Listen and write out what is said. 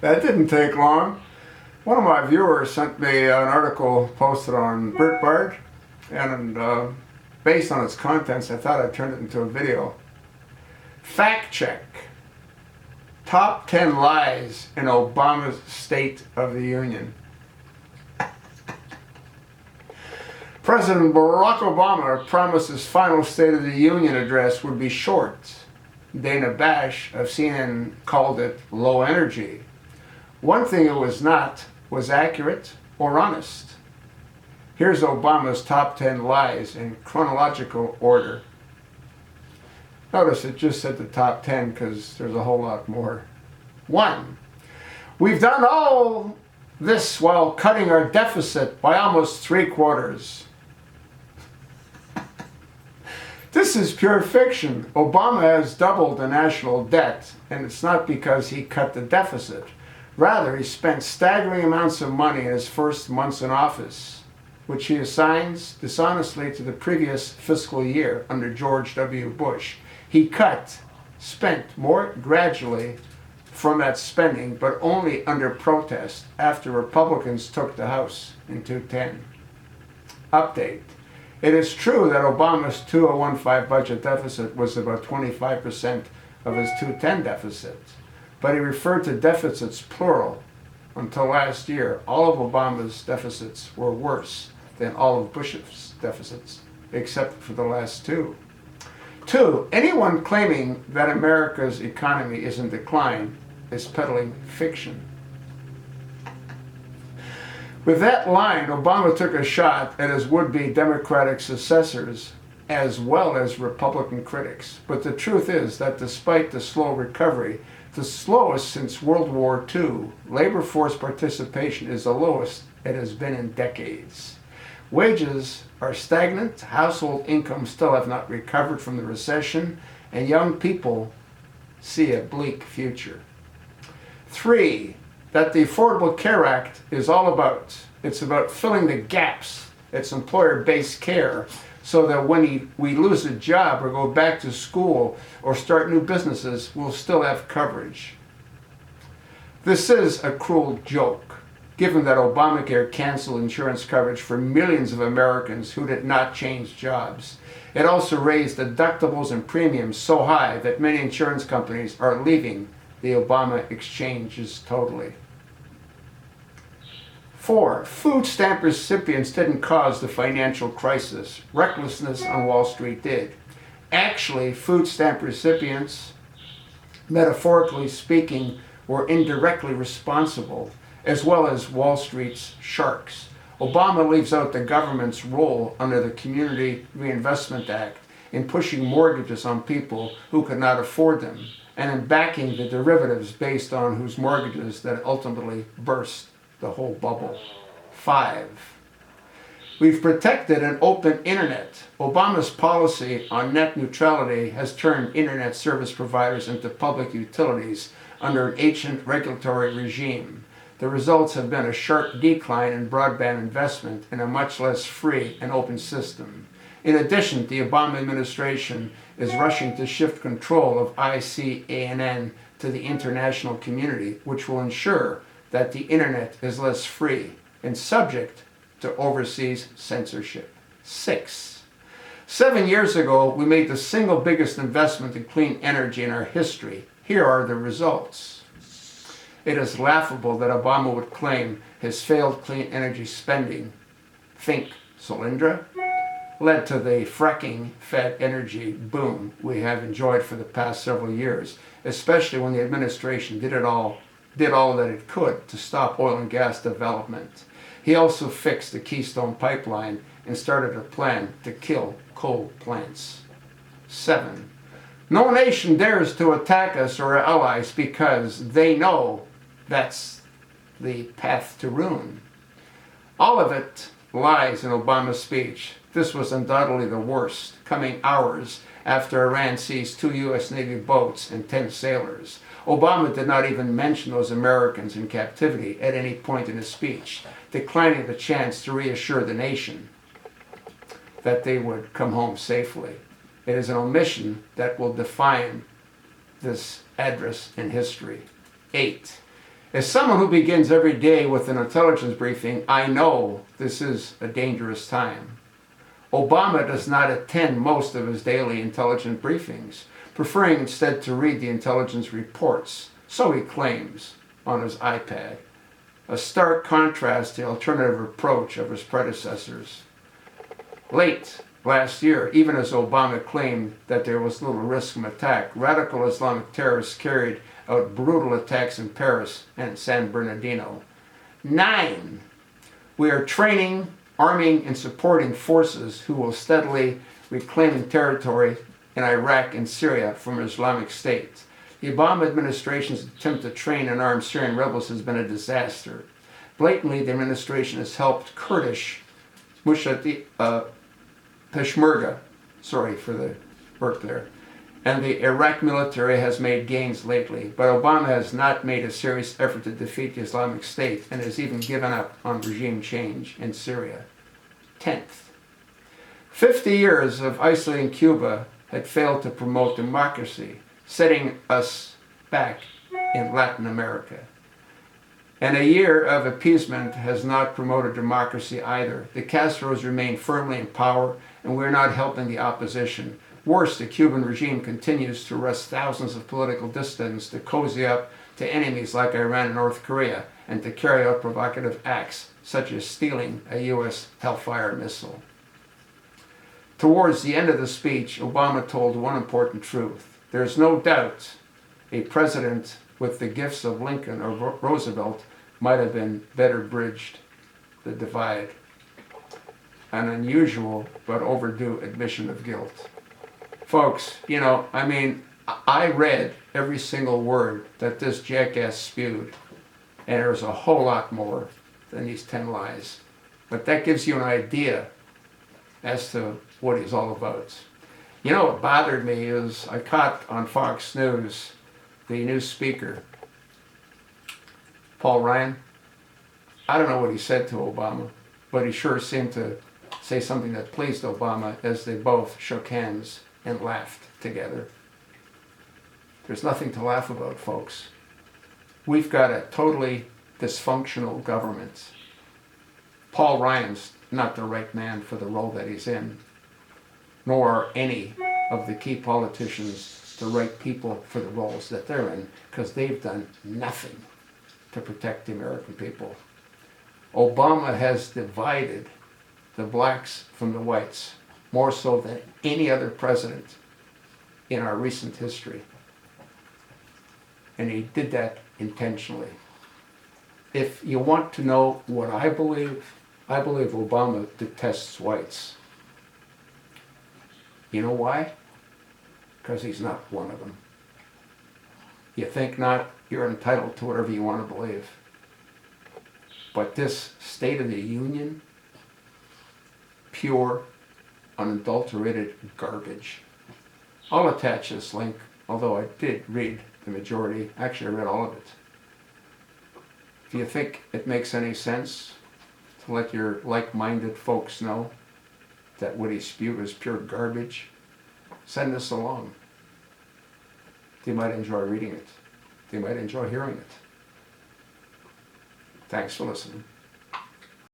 That didn't take long. One of my viewers sent me an article posted on Brietbart, and based on its contents, I thought I'd turn it into a video. Fact check. Top 10 lies in Obama's State of the Union. President Barack Obama promised his final State of the Union address would be short. Dana Bash of CNN called it low energy. One thing it was not was accurate or honest. Here's Obama's top 10 lies in chronological order. Notice it just said the top 10 because there's a whole lot more. 1. We've done all this while cutting our deficit by almost 3/4. This is pure fiction. Obama has doubled the national debt, and it's not because he cut the deficit. Rather, he spent staggering amounts of money in his first months in office, which he assigns dishonestly to the previous fiscal year under George W. Bush. He spent more gradually from that spending, but only under protest after Republicans took the House in 2010. Update. It is true that Obama's 2015 budget deficit was about 25% of his 2010 deficit, but he referred to deficits plural. Until last year, all of Obama's deficits were worse than all of Bush's deficits, except for the last two. 2. Anyone claiming that America's economy is in decline is peddling fiction. With that line, Obama took a shot at his would-be Democratic successors as well as Republican critics. But the truth is that despite the slow recovery, the slowest since World War II, labor force participation is the lowest it has been in decades. Wages are stagnant, household incomes still have not recovered from the recession, and young people see a bleak future. 3. That the Affordable Care Act is all about. It's about filling the gaps. It's employer-based care so that when we lose a job or go back to school or start new businesses, we'll still have coverage. This is a cruel joke, given that Obamacare canceled insurance coverage for millions of Americans who did not change jobs. It also raised deductibles and premiums so high that many insurance companies are leaving the Obama exchanges totally. 4. Food stamp recipients didn't cause the financial crisis. Recklessness on Wall Street did. Actually, food stamp recipients, metaphorically speaking, were indirectly responsible, as well as Wall Street's sharks. Obama leaves out the government's role under the Community Reinvestment Act in pushing mortgages on people who could not afford them, and in backing the derivatives based on whose mortgages that ultimately burst the whole bubble. 5. We've protected an open internet. Obama's policy on net neutrality has turned internet service providers into public utilities under an ancient regulatory regime. The results have been a sharp decline in broadband investment and a much less free and open system. In addition, the Obama administration is rushing to shift control of ICANN to the international community, which will ensure that the internet is less free and subject to overseas censorship. 6. 7 years ago, we made the single biggest investment in clean energy in our history. Here are the results. It is laughable that Obama would claim his failed clean energy spending, think Solyndra, led to the fracking-fed energy boom we have enjoyed for the past several years, especially when the administration did all that it could to stop oil and gas development. He also fixed the Keystone Pipeline and started a plan to kill coal plants. 7. No nation dares to attack us or our allies because they know that's the path to ruin. All of it lies in Obama's speech. This was undoubtedly the worst, coming hours after Iran seized 2 U.S. Navy boats and 10 sailors. Obama did not even mention those Americans in captivity at any point in his speech, declining the chance to reassure the nation that they would come home safely. It is an omission that will define this address in history. 8. As someone who begins every day with an intelligence briefing, I know this is a dangerous time. Obama does not attend most of his daily intelligence briefings, preferring instead to read the intelligence reports, so he claims, on his iPad, a stark contrast to the alternative approach of his predecessors. Late last year, even as Obama claimed that there was little risk of attack, radical Islamic terrorists carried out brutal attacks in Paris and San Bernardino. 9. We are training, arming, and supporting forces who will steadily reclaim territory in Iraq and Syria from Islamic State. The Obama administration's attempt to train and arm Syrian rebels has been a disaster. Blatantly, the administration has helped Kurdish Peshmerga, sorry for the work there, and the Iraq military has made gains lately, but Obama has not made a serious effort to defeat the Islamic State and has even given up on regime change in Syria. 10th, 50 years of isolating Cuba had failed to promote democracy, setting us back in Latin America. And a year of appeasement has not promoted democracy either. The Castros remain firmly in power, and we're not helping the opposition. Worse, the Cuban regime continues to arrest thousands of political dissidents to cozy up to enemies like Iran and North Korea, and to carry out provocative acts, such as stealing a U.S. Hellfire missile. Towards the end of the speech, Obama told one important truth. There is no doubt a president with the gifts of Lincoln or Roosevelt might have been better bridged the divide. An unusual but overdue admission of guilt. Folks, I read every single word that this jackass spewed, and there's a whole lot more than these 10 lies. But that gives you an idea as to what he's all about. What bothered me is I caught on Fox News the new speaker, Paul Ryan. I don't know what he said to Obama, but he sure seemed to say something that pleased Obama as they both shook hands and laughed together. There's nothing to laugh about, folks. We've got a totally dysfunctional government. Paul Ryan's not the right man for the role that he's in, nor are any of the key politicians the right people for the roles that they're in, because they've done nothing to protect the American people. Obama has divided the blacks from the whites more so than any other president in our recent history. And he did that intentionally. If you want to know what I believe Obama detests whites. You know why? Because he's not one of them. You think not, you're entitled to whatever you want to believe. But this State of the Union, pure, unadulterated garbage. I'll attach this link, although I did read the majority. Actually, I read all of it. Do you think it makes any sense to let your like-minded folks know that what he spewed is pure garbage? Send this along. They might enjoy reading it. They might enjoy hearing it. Thanks for listening.